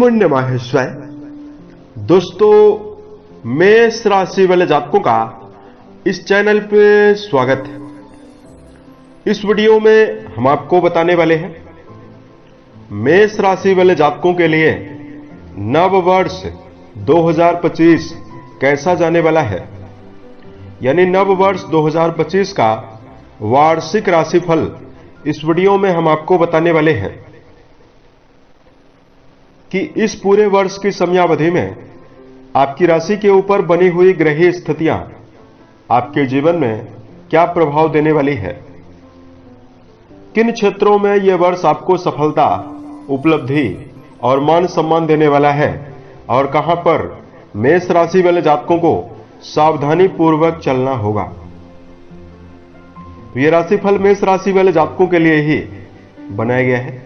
ओम नमः शिवाय। दोस्तों, मेष राशि वाले जातकों का इस चैनल पे स्वागत है। इस वीडियो में हम आपको बताने वाले हैं मेष राशि वाले जातकों के लिए नव वर्ष 2025 कैसा जाने वाला है, यानी नव वर्ष 2025 का वार्षिक राशिफल इस वीडियो में हम आपको बताने वाले हैं कि इस पूरे वर्ष की समयावधि में आपकी राशि के ऊपर बनी हुई ग्रहीय स्थितियां आपके जीवन में क्या प्रभाव देने वाली है, किन क्षेत्रों में यह वर्ष आपको सफलता, उपलब्धि और मान सम्मान देने वाला है और कहां पर मेष राशि वाले जातकों को सावधानी पूर्वक चलना होगा। तो यह राशिफल मेष राशि वाले जातकों के लिए ही बनाया गया है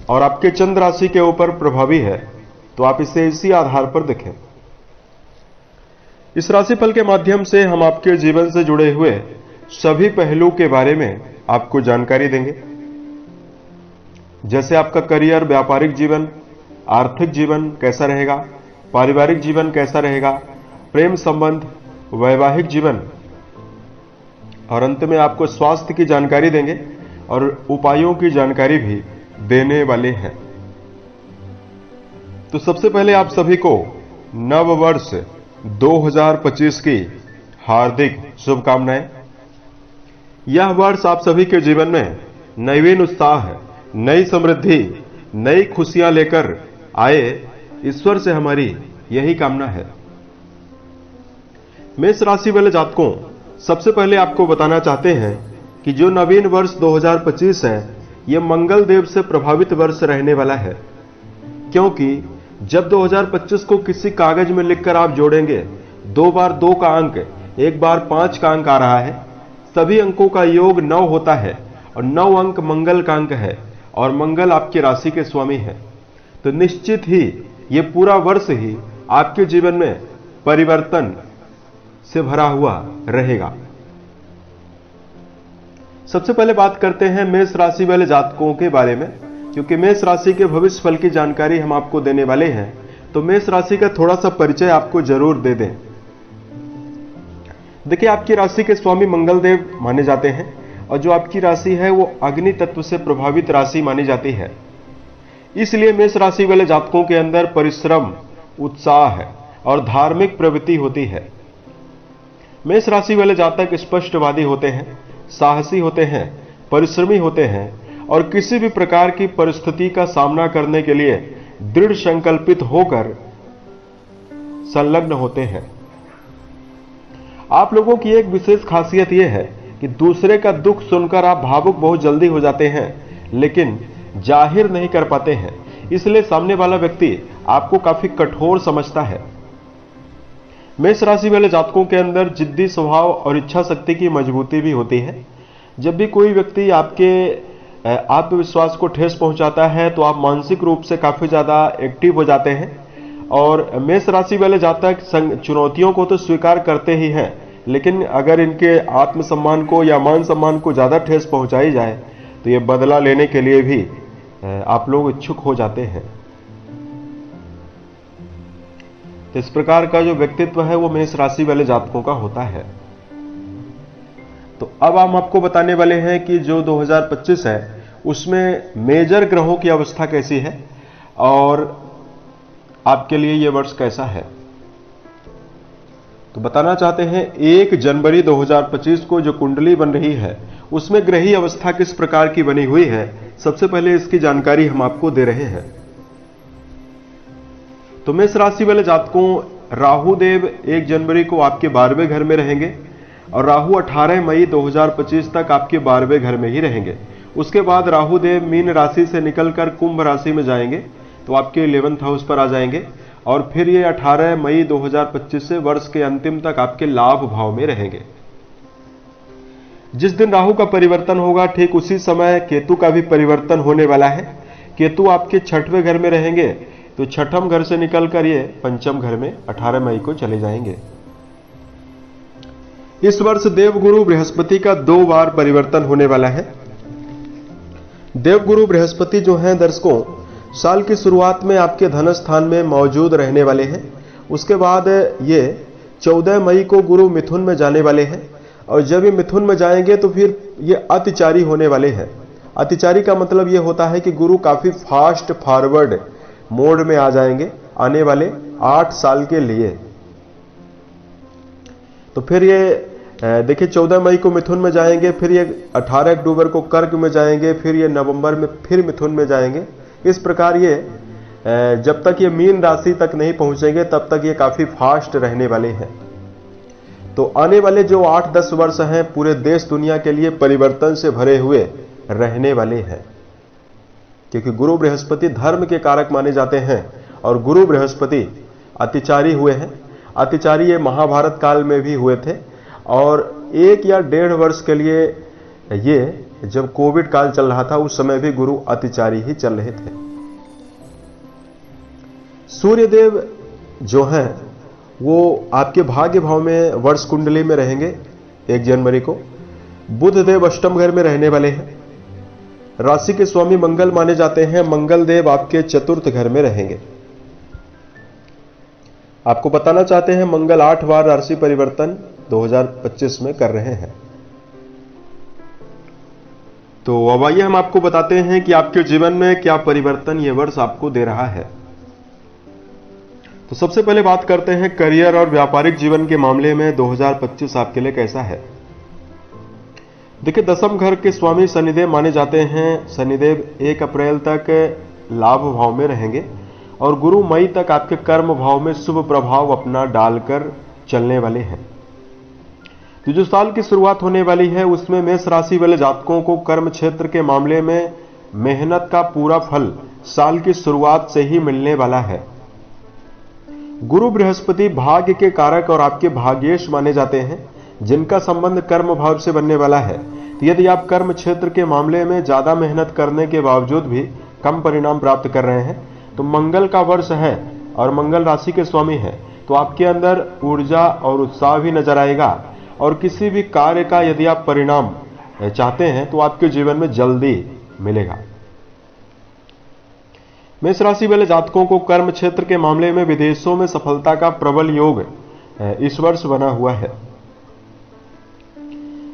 और आपके चंद्र राशि के ऊपर प्रभावी है, तो आप इसे इसी आधार पर देखें। इस राशिफल के माध्यम से हम आपके जीवन से जुड़े हुए सभी पहलू के बारे में आपको जानकारी देंगे, जैसे आपका करियर, व्यापारिक जीवन, आर्थिक जीवन कैसा रहेगा, पारिवारिक जीवन कैसा रहेगा, प्रेम संबंध, वैवाहिक जीवन, और अंत में आपको स्वास्थ्य की जानकारी देंगे और उपायों की जानकारी भी देने वाले हैं। तो सबसे पहले आप सभी को नव वर्ष 2025 की हार्दिक शुभकामनाएं। यह वर्ष आप सभी के जीवन में नवीन उत्साह, नई समृद्धि, नई खुशियां लेकर आए, ईश्वर से हमारी यही कामना है। मेष राशि वाले जातकों, सबसे पहले आपको बताना चाहते हैं कि जो नवीन वर्ष 2025 है, यह मंगल देव से प्रभावित वर्ष रहने वाला है, क्योंकि जब 2025 को किसी कागज में लिखकर आप जोड़ेंगे, 2 बार 2 का अंक, 1 बार 5 का अंक आ रहा है, सभी अंकों का योग 9 होता है और 9 अंक मंगल का अंक है और मंगल आपकी राशि के स्वामी है। तो निश्चित ही यह पूरा वर्ष ही आपके जीवन में परिवर्तन से भरा हुआ रहेगा। सबसे पहले बात करते हैं मेष राशि वाले जातकों के बारे में, क्योंकि मेष राशि के भविष्य फल की जानकारी हम आपको देने वाले हैं, तो मेष राशि का थोड़ा सा परिचय आपको जरूर दे दें। देखिए, आपकी राशि के स्वामी मंगल देव माने जाते हैं और जो आपकी राशि है वो अग्नि तत्व से प्रभावित राशि मानी जाती है। इसलिए मेष राशि वाले जातकों के अंदर परिश्रम, उत्साह और धार्मिक प्रवृत्ति होती है। मेष राशि वाले जातक स्पष्टवादी होते हैं, साहसी होते हैं, परिश्रमी होते हैं और किसी भी प्रकार की परिस्थिति का सामना करने के लिए दृढ़ संकल्पित होकर संलग्न होते हैं। आप लोगों की एक विशेष खासियत यह है कि दूसरे का दुख सुनकर आप भावुक बहुत जल्दी हो जाते हैं, लेकिन जाहिर नहीं कर पाते हैं, इसलिए सामने वाला व्यक्ति आपको काफी कठोर समझता है। मेष राशि वाले जातकों के अंदर जिद्दी स्वभाव और इच्छा शक्ति की मजबूती भी होती है। जब भी कोई व्यक्ति आपके आत्मविश्वास को ठेस पहुंचाता है, तो आप मानसिक रूप से काफी ज्यादा एक्टिव हो जाते हैं और मेष राशि वाले जातक चुनौतियों को तो स्वीकार करते ही हैं, लेकिन अगर इनके आत्मसम्मान को या मान सम्मान को ज्यादा ठेस पहुंचाई जाए तो ये बदला लेने के लिए भी आप लोग इच्छुक हो जाते हैं। तो इस प्रकार का जो व्यक्तित्व है वो मेष राशि वाले जातकों का होता है। तो अब हम आपको बताने वाले हैं कि जो 2025 है उसमें मेजर ग्रहों की अवस्था कैसी है और आपके लिए यह वर्ष कैसा है। तो बताना चाहते हैं 1 जनवरी 2025 को जो कुंडली बन रही है उसमें ग्रही अवस्था किस प्रकार की बनी हुई है, सबसे पहले इसकी जानकारी हम आपको दे रहे हैं। तो मेष राशि वाले जातकों, राहु देव 1 जनवरी को आपके 12वें घर में रहेंगे और राहु 18 मई 2025 तक आपके 12वें घर में ही रहेंगे। उसके बाद राहु देव मीन राशि से निकलकर कुंभ राशि में जाएंगे, तो आपके 11th हाउस पर आ जाएंगे और फिर ये 18 मई 2025 से वर्ष के अंतिम तक आपके लाभ भाव में रहेंगे। जिस दिन राहु का परिवर्तन होगा, ठीक उसी समय केतु का भी परिवर्तन होने वाला है। केतु आपके 6वें घर में रहेंगे, तो 6ठम घर से निकलकर ये 5म घर में 18 मई को चले जाएंगे। इस वर्ष देवगुरु बृहस्पति का 2 बार परिवर्तन होने वाला है। देवगुरु बृहस्पति जो हैं दर्शकों, साल की शुरुआत में आपके धन स्थान में मौजूद रहने वाले हैं। उसके बाद ये 14 मई को गुरु मिथुन में जाने वाले हैं, और जब ये मिथुन में जाएंगे तो फिर ये अतिचारी होने वाले हैं। अतिचारी का मतलब ये होता है कि गुरु काफी फास्ट फॉरवर्ड मोड में आ जाएंगे आने वाले 8 साल के लिए। तो फिर ये देखिए 14 मई को मिथुन में जाएंगे, फिर ये 18 अक्टूबर को कर्क में जाएंगे, फिर ये नवंबर में फिर मिथुन में जाएंगे। इस प्रकार ये जब तक ये मीन राशि तक नहीं पहुंचेंगे तब तक ये काफी फास्ट रहने वाले हैं। तो आने वाले जो 8-10 वर्ष हैं पूरे देश दुनिया के लिए परिवर्तन से भरे हुए रहने वाले हैं, क्योंकि गुरु बृहस्पति धर्म के कारक माने जाते हैं और गुरु बृहस्पति अतिचारी हुए हैं। अतिचारी ये महाभारत काल में भी हुए थे, और 1 या 1.5 वर्ष के लिए ये जब कोविड काल चल रहा था उस समय भी गुरु अतिचारी ही चल रहे थे। सूर्यदेव जो हैं वो आपके भाग्य भाव में वर्ष कुंडली में रहेंगे 1 जनवरी को। बुध देव अष्टम घर में रहने वाले हैं। राशि के स्वामी मंगल माने जाते हैं। मंगल देव आपके चतुर्थ घर में रहेंगे। आपको बताना चाहते हैं मंगल 8 बार राशि परिवर्तन 2025 में कर रहे हैं। तो अब आइए हम आपको बताते हैं कि आपके जीवन में क्या परिवर्तन यह वर्ष आपको दे रहा है। तो सबसे पहले बात करते हैं करियर और व्यापारिक जीवन के मामले में 2025 आपके लिए कैसा है। देखिए, दसम घर के स्वामी शनिदेव माने जाते हैं। शनिदेव 1 अप्रैल तक लाभ भाव में रहेंगे और गुरु मई तक आपके कर्म भाव में शुभ प्रभाव अपना डालकर चलने वाले हैं। तो जो साल की शुरुआत होने वाली है उसमें मेष राशि वाले जातकों को कर्म क्षेत्र के मामले में मेहनत का पूरा फल साल की शुरुआत से ही मिलने वाला है। गुरु बृहस्पति भाग्य के कारक और आपके भाग्येश माने जाते हैं, जिनका संबंध कर्म भाव से बनने वाला है। तो यदि आप कर्म क्षेत्र के मामले में ज्यादा मेहनत करने के बावजूद भी कम परिणाम प्राप्त कर रहे हैं, तो मंगल का वर्ष है और मंगल राशि के स्वामी है, तो आपके अंदर ऊर्जा और उत्साह भी नजर आएगा और किसी भी कार्य का यदि आप परिणाम चाहते हैं तो आपके जीवन में जल्दी मिलेगा। मेष राशि वाले जातकों को कर्म क्षेत्र के मामले में विदेशों में सफलता का प्रबल योग इस वर्ष बना हुआ है।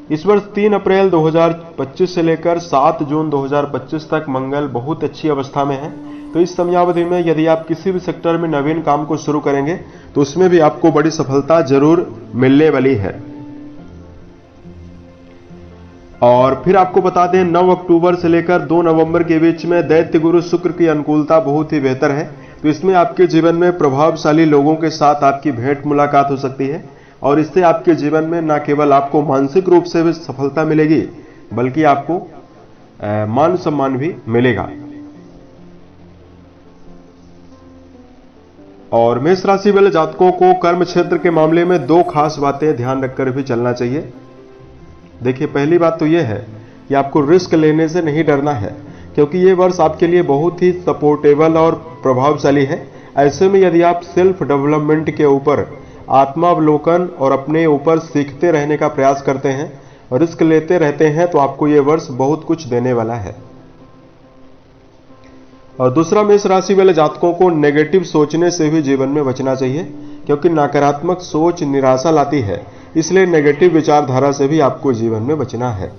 इस वर्ष 3 अप्रैल 2025 से लेकर 7 जून 2025 तक मंगल बहुत अच्छी अवस्था में है। तो इस समयावधि में यदि आप किसी भी सेक्टर में नवीन काम को शुरू करेंगे तो उसमें भी आपको बड़ी सफलता जरूर मिलने वाली है। और फिर आपको बता दें 9 अक्टूबर से लेकर 2 नवंबर के बीच में दैत्य गुरु शुक्र की अनुकूलता बहुत ही बेहतर है। तो इसमें आपके जीवन में प्रभावशाली लोगों के साथ आपकी भेंट मुलाकात हो सकती है और इससे आपके जीवन में न केवल आपको मानसिक रूप से भी सफलता मिलेगी बल्कि आपको मान सम्मान भी मिलेगा। और मेष राशि वाले जातकों को कर्म क्षेत्र के मामले में 2 खास बातें ध्यान रखकर भी चलना चाहिए। देखिए, पहली बात तो यह है कि आपको रिस्क लेने से नहीं डरना है, क्योंकि यह वर्ष आपके लिए बहुत ही सपोर्टेबल और प्रभावशाली है। ऐसे में यदि आप सेल्फ डेवलपमेंट के ऊपर आत्मावलोकन और अपने ऊपर सीखते रहने का प्रयास करते हैं और रिस्क लेते रहते हैं तो आपको यह वर्ष बहुत कुछ देने वाला है। और दूसरा, मेष राशि वाले जातकों को नेगेटिव सोचने से भी जीवन में बचना चाहिए, क्योंकि नकारात्मक सोच निराशा लाती है। इसलिए नेगेटिव विचारधारा से भी आपको जीवन में बचना है।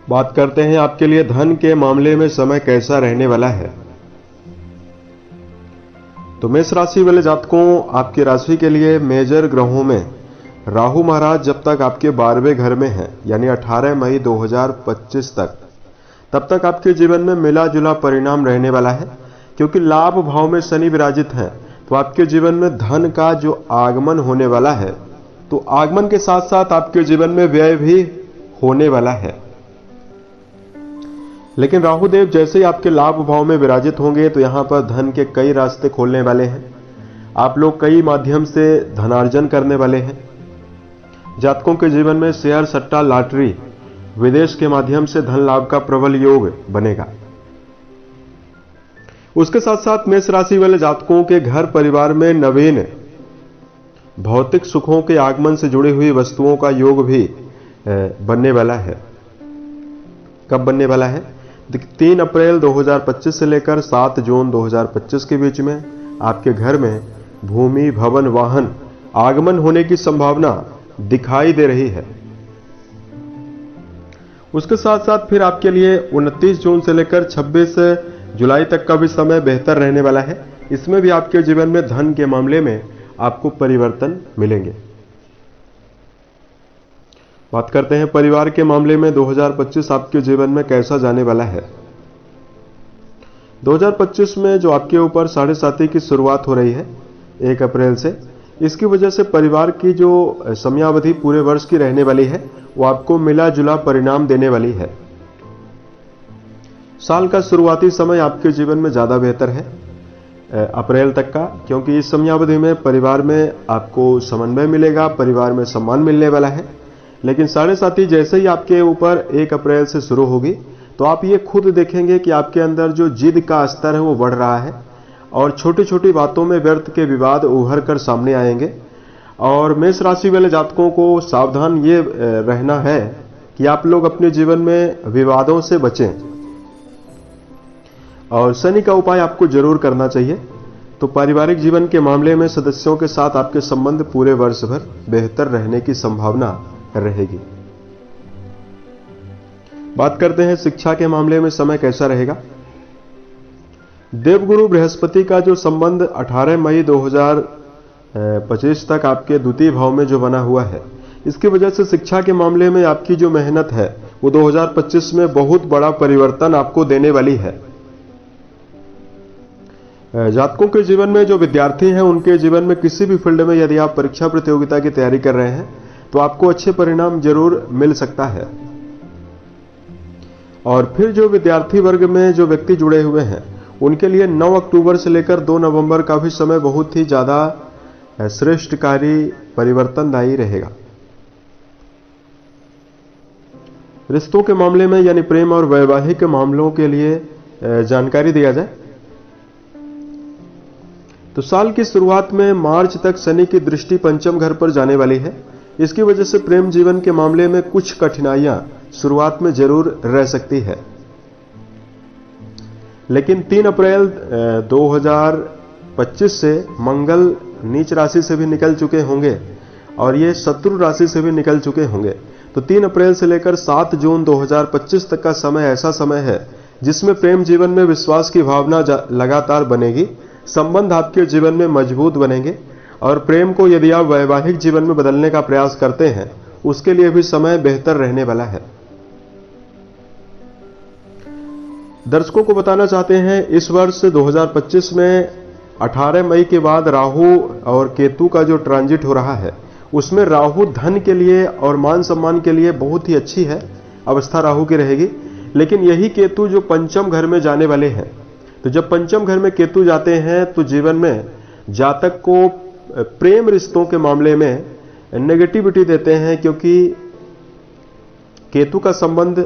बात करते हैं आपके लिए धन के मामले में समय कैसा रहने वाला है। तो मेष राशि वाले जातकों, आपकी राशि के लिए मेजर ग्रहों में राहु महाराज जब तक आपके 12वें घर में हैं, यानी 18 मई 2025 तक, तब तक आपके जीवन में मिला जुला परिणाम रहने वाला है। क्योंकि लाभ भाव में शनि विराजित हैं, तो आपके जीवन में धन का जो आगमन होने वाला है, तो आगमन के साथ साथ आपके जीवन में व्यय भी होने वाला है। लेकिन राहुदेव जैसे ही आपके लाभ भाव में विराजित होंगे तो यहां पर धन के कई रास्ते खोलने वाले हैं। आप लोग कई माध्यम से धनार्जन करने वाले हैं। जातकों के जीवन में शेयर, सट्टा, लॉटरी, विदेश के माध्यम से धन लाभ का प्रबल योग बनेगा। उसके साथ साथ मेष राशि वाले जातकों के घर परिवार में नवीन भौतिक सुखों के आगमन से जुड़ी हुई वस्तुओं का योग भी बनने वाला है। कब बनने वाला है? 3 अप्रैल 2025 से लेकर 7 जून 2025 के बीच में आपके घर में भूमि, भवन, वाहन आगमन होने की संभावना दिखाई दे रही है। उसके साथ साथ फिर आपके लिए 29 जून से लेकर 26 जुलाई तक का भी समय बेहतर रहने वाला है। इसमें भी आपके जीवन में धन के मामले में आपको परिवर्तन मिलेंगे। बात करते हैं परिवार के मामले में 2025 आपके जीवन में कैसा जाने वाला है। 2025 में जो आपके ऊपर 7.5 की शुरुआत हो रही है 1 अप्रैल से, इसकी वजह से परिवार की जो समयावधि पूरे वर्ष की रहने वाली है वो आपको मिला जुला परिणाम देने वाली है। साल का शुरुआती समय आपके जीवन में ज्यादा बेहतर है अप्रैल तक का, क्योंकि इस समयावधि में परिवार में आपको समन्वय मिलेगा, परिवार में सम्मान मिलने वाला है। लेकिन 7.5 जैसे ही आपके ऊपर 1 अप्रैल से शुरू होगी तो आप ये खुद देखेंगे कि आपके अंदर जो जिद का स्तर है वो बढ़ रहा है और छोटी छोटी बातों में व्यर्थ के विवाद उभर कर सामने आएंगे। और मेष राशि वाले जातकों को सावधान ये रहना है कि आप लोग अपने जीवन में विवादों से बचें और शनि का उपाय आपको जरूर करना चाहिए। तो पारिवारिक जीवन के मामले में सदस्यों के साथ आपके संबंध पूरे वर्ष भर बेहतर रहने की संभावना रहेगी। बात करते हैं शिक्षा के मामले में समय कैसा रहेगा। देवगुरु बृहस्पति का जो संबंध 18 मई 2025 तक आपके द्वितीय भाव में जो बना हुआ है, इसकी वजह से शिक्षा के मामले में आपकी जो मेहनत है वो 2025 में बहुत बड़ा परिवर्तन आपको देने वाली है। जातकों के जीवन में जो विद्यार्थी हैं उनके जीवन में किसी भी फील्ड में यदि आप परीक्षा प्रतियोगिता की तैयारी कर रहे हैं तो आपको अच्छे परिणाम जरूर मिल सकता है। और फिर जो विद्यार्थी वर्ग में जो व्यक्ति जुड़े हुए हैं उनके लिए 9 अक्टूबर से लेकर 2 नवंबर का भी समय बहुत ही ज्यादा श्रेष्ठकारी परिवर्तनदायी रहेगा। रिश्तों के मामले में यानी प्रेम और वैवाहिक मामलों के लिए जानकारी दिया जाए तो साल की शुरुआत में मार्च तक शनि की दृष्टि पंचम घर पर जाने वाली है। इसकी वजह से प्रेम जीवन के मामले में कुछ कठिनाइयां शुरुआत में जरूर रह सकती है, लेकिन 3 अप्रैल 2025 से मंगल नीच राशि से भी निकल चुके होंगे और ये शत्रु राशि से भी निकल चुके होंगे। तो 3 अप्रैल से लेकर 7 जून 2025 तक का समय ऐसा समय है जिसमें प्रेम जीवन में विश्वास की भावना लगातार बनेगी, संबंध आपके जीवन में मजबूत बनेंगे और प्रेम को यदि आप वैवाहिक जीवन में बदलने का प्रयास करते हैं उसके लिए भी समय बेहतर रहने वाला है। दर्शकों को बताना चाहते हैं इस वर्ष 2025 में 18 मई के बाद राहु और केतु का जो ट्रांजिट हो रहा है उसमें राहु धन के लिए और मान सम्मान के लिए बहुत ही अच्छी है, अवस्था राहु की रहेगी। लेकिन यही केतु जो पंचम घर में जाने वाले हैं, तो जब पंचम घर में केतु जाते हैं तो जीवन में जातक को प्रेम रिश्तों के मामले में नेगेटिविटी देते हैं, क्योंकि केतु का संबंध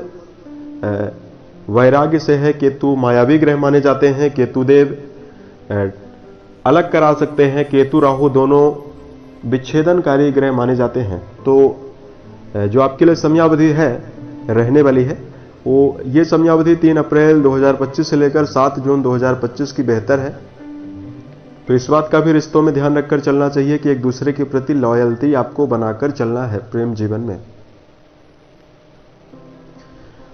वैराग्य से है। केतु मायावी ग्रह माने जाते हैं, केतु देव अलग करा सकते हैं, केतु राहु दोनों विच्छेदनकारी ग्रह माने जाते हैं। तो जो आपके लिए समयावधि है रहने वाली है वो ये समयावधि 3 अप्रैल 2025 से लेकर 7 जून 2025 की बेहतर है। तो इस बात का भी रिश्तों में ध्यान रखकर चलना चाहिए कि एक दूसरे के प्रति लॉयल्टी आपको बनाकर चलना है प्रेम जीवन में।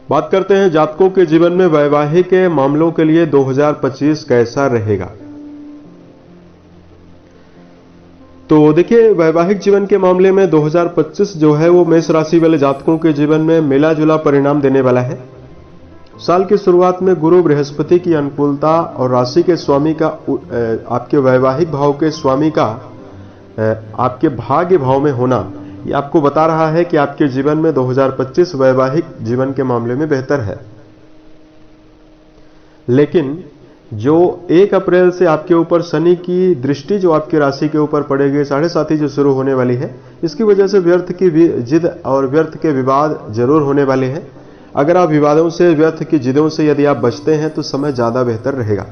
बात करते हैं जातकों के जीवन में वैवाहिक मामलों के लिए 2025 कैसा रहेगा। तो देखिए वैवाहिक जीवन के मामले में 2025 जो है वो मेष राशि वाले जातकों के जीवन में मिला जुला परिणाम देने वाला है। साल की शुरुआत में गुरु बृहस्पति की अनुकूलता और राशि के स्वामी का आपके वैवाहिक भाव के स्वामी का आपके भाग्य भाव में होना ये आपको बता रहा है कि आपके जीवन में 2025 वैवाहिक जीवन के मामले में बेहतर है। लेकिन जो 1 अप्रैल से आपके ऊपर शनि की दृष्टि जो आपकी राशि के ऊपर पड़ेगी, 7.5 जो शुरू होने वाली है, इसकी वजह से व्यर्थ की जिद और व्यर्थ के विवाद जरूर होने वाले हैं। अगर आप विवादों से, व्यर्थ की जिदों से यदि आप बचते हैं तो समय ज्यादा बेहतर रहेगा।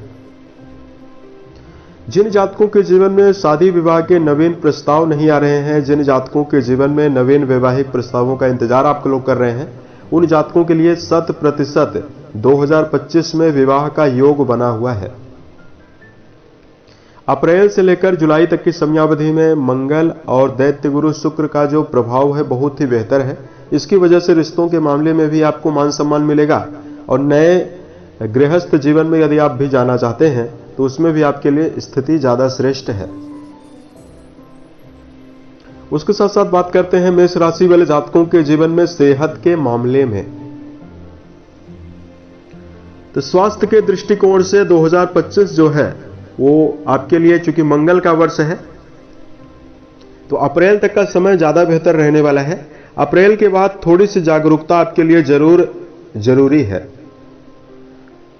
जिन जातकों के जीवन में शादी विवाह के नवीन प्रस्ताव नहीं आ रहे हैं, जिन जातकों के जीवन में नवीन वैवाहिक प्रस्तावों का इंतजार आप लोग कर रहे हैं, उन जातकों के लिए 100% 2025 में विवाह का योग बना हुआ है। अप्रैल से लेकर जुलाई तक की समयावधि में मंगल और दैत्य गुरु शुक्र का जो प्रभाव है बहुत ही बेहतर है। इसकी वजह से रिश्तों के मामले में भी आपको मान सम्मान मिलेगा और नए गृहस्थ जीवन में यदि आप भी जाना चाहते हैं तो उसमें भी आपके लिए स्थिति ज्यादा श्रेष्ठ है। उसके साथ साथ बात करते हैं मेष राशि वाले जातकों के जीवन में सेहत के मामले में। तो स्वास्थ्य के दृष्टिकोण से 2025 जो है वो आपके लिए, चूंकि मंगल का वर्ष है, तो अप्रैल तक का समय ज्यादा बेहतर रहने वाला है। अप्रैल के बाद थोड़ी सी जागरूकता आपके लिए जरूरी है।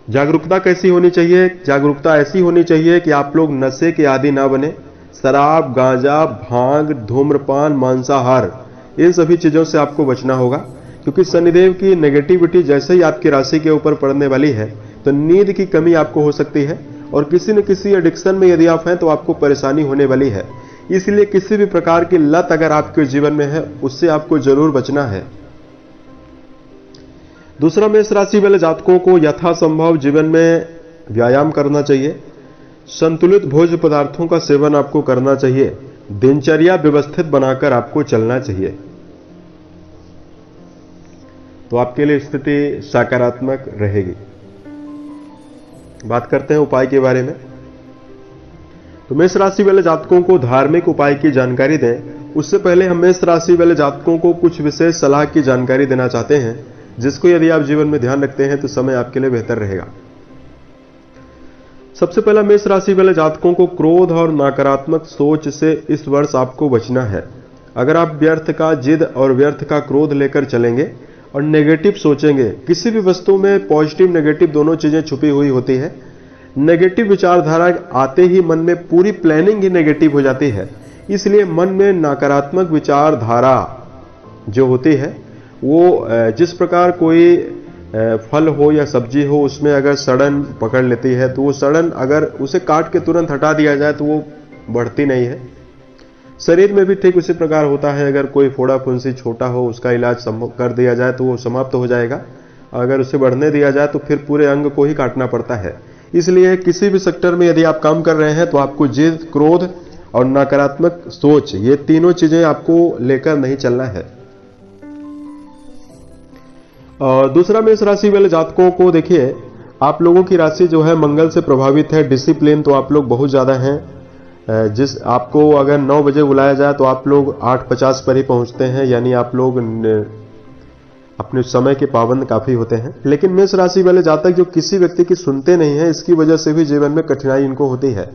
जागरूकता कैसी होनी चाहिए? जागरूकता ऐसी होनी चाहिए कि आप लोग नशे के आदी ना बने। शराब, गांजा, भांग, धूम्रपान, मांसाहार, इन सभी चीजों से आपको बचना होगा, क्योंकि शनिदेव की नेगेटिविटी जैसे ही आपकी राशि के ऊपर पड़ने वाली है तो नींद की कमी आपको हो सकती है और किसी न किसी एडिक्शन में यदि आप हैं तो आपको परेशानी होने वाली है। इसलिए किसी भी प्रकार की लत अगर आपके जीवन में है उससे आपको जरूर बचना है। दूसरा, मेष राशि वाले जातकों को यथासंभव जीवन में व्यायाम करना चाहिए। संतुलित भोज्य पदार्थों का सेवन आपको करना चाहिए। दिनचर्या व्यवस्थित बनाकर आपको चलना चाहिए, तो आपके लिए स्थिति सकारात्मक रहेगी। बात करते हैं उपाय के बारे में। तो मेष राशि वाले जातकों को धार्मिक उपाय की जानकारी दें उससे पहले हम मेष राशि वाले जातकों को कुछ विशेष सलाह की जानकारी देना चाहते हैं, जिसको यदि आप जीवन में ध्यान रखते हैं तो समय आपके लिए बेहतर रहेगा। सबसे पहला, मेष राशि वाले जातकों को क्रोध और नकारात्मक सोच से इस वर्ष आपको बचना है। अगर आप व्यर्थ का जिद और व्यर्थ का क्रोध लेकर चलेंगे और नेगेटिव सोचेंगे, किसी भी वस्तु में पॉजिटिव नेगेटिव दोनों चीजें छुपी हुई होती है। नेगेटिव विचारधारा आते ही मन में पूरी प्लानिंग ही नेगेटिव हो जाती है। इसलिए मन में नकारात्मक विचारधारा जो होती है वो जिस प्रकार कोई फल हो या सब्जी हो उसमें अगर सड़न पकड़ लेती है तो वो सड़न अगर उसे काट के तुरंत हटा दिया जाए तो वो बढ़ती नहीं है। शरीर में भी ठीक उसी प्रकार होता है। अगर कोई फोड़ा फुंसी छोटा हो उसका इलाज कर दिया जाए तो वो समाप्त हो जाएगा। अगर उसे बढ़ने दिया जाए तो फिर पूरे अंग को ही काटना पड़ता है। इसलिए किसी भी सेक्टर में यदि आप काम कर रहे हैं तो आपको जिद, क्रोध और नकारात्मक सोच, ये तीनों चीजें आपको लेकर नहीं चलना है। और दूसरा, मेष राशि वाले जातकों को देखिए, आप लोगों की राशि जो है मंगल से प्रभावित है। डिसिप्लिन तो आप लोग बहुत ज्यादा हैं। जिस आपको अगर 9 बजे बुलाया जाए तो आप लोग 8:50 पर ही पहुंचते हैं, यानी आप लोग अपने समय के पाबंद काफी होते हैं। लेकिन मेष राशि वाले जातक जो किसी व्यक्ति की सुनते नहीं है, इसकी वजह से भी जीवन में कठिनाई इनको होती है।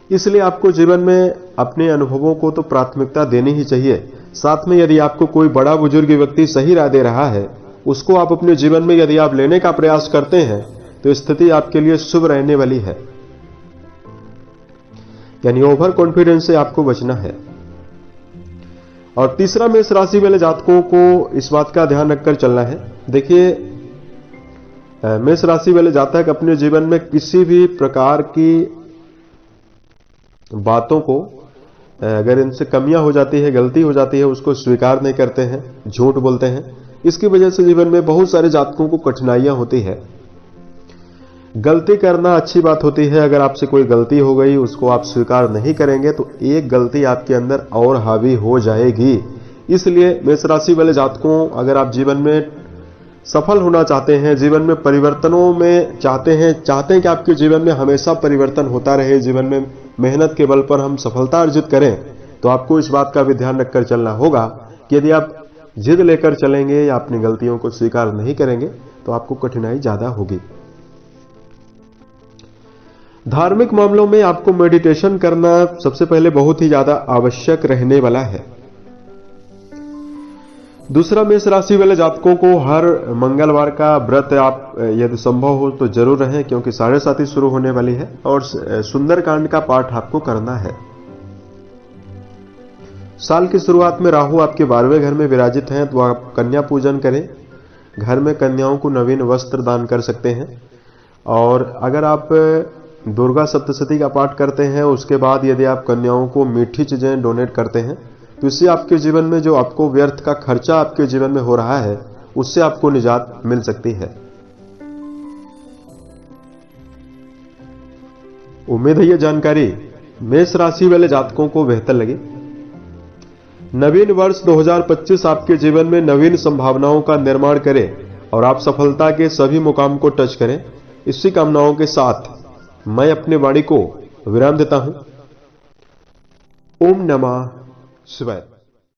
इसलिए आपको जीवन में अपने अनुभवों को तो प्राथमिकता देनी ही चाहिए। साथ में यदि आपको कोई बड़ा बुजुर्ग व्यक्ति सही राय दे रहा है, उसको आप अपने जीवन में यदि आप लेने का प्रयास करते हैं तो स्थिति आपके लिए शुभ रहने वाली है। यानी ओवर कॉन्फिडेंस से आपको बचना है। और तीसरा, मेष राशि वाले जातकों को इस बात का ध्यान रखकर चलना है। देखिए, मेष राशि वाले जातक अपने जीवन में किसी भी प्रकार की बातों को, अगर इनसे कमियां हो जाती है, गलती हो जाती है, उसको स्वीकार नहीं करते हैं, झूठ बोलते हैं। इसकी वजह से जीवन में बहुत सारे जातकों को कठिनाइयां होती है। गलती करना अच्छी बात होती है। अगर आपसे कोई गलती हो गई, उसको आप स्वीकार नहीं करेंगे तो एक गलती आपके अंदर और हावी हो जाएगी। इसलिए मेष राशि वाले जातकों, अगर आप जीवन में सफल होना चाहते हैं, जीवन में परिवर्तनों में चाहते हैं कि आपके जीवन में हमेशा परिवर्तन होता रहे, जीवन में मेहनत के बल पर हम सफलता अर्जित करें, तो आपको इस बात का भी ध्यान रखकर चलना होगा कि यदि आप जिद लेकर चलेंगे या अपनी गलतियों को स्वीकार नहीं करेंगे तो आपको कठिनाई ज्यादा होगी। धार्मिक मामलों में आपको मेडिटेशन करना सबसे पहले बहुत ही ज्यादा आवश्यक रहने वाला है। दूसरा, मेष राशि वाले जातकों को हर मंगलवार का व्रत आप यदि संभव हो तो जरूर रहें, क्योंकि 7:30 शुरू होने वाली है और सुंदरकांड का पाठ आपको करना है। साल की शुरुआत में राहु आपके 12वें घर में विराजित हैं, तो आप कन्या पूजन करें। घर में कन्याओं को नवीन वस्त्र दान कर सकते हैं। और अगर आप दुर्गा सप्तशती का पाठ करते हैं, उसके बाद यदि आप कन्याओं को मीठी चीजें डोनेट करते हैं तो इससे आपके जीवन में जो आपको व्यर्थ का खर्चा आपके जीवन में हो रहा है, उससे आपको निजात मिल सकती है। उम्मीद है यह जानकारी मेष राशि वाले जातकों को बेहतर लगी। नवीन वर्ष 2025 आपके जीवन में नवीन संभावनाओं का निर्माण करे और आप सफलता के सभी मुकाम को टच करें। इसी कामनाओं के साथ मैं अपनी वाणी को विराम देता हूं। ओम नमः शिवाय।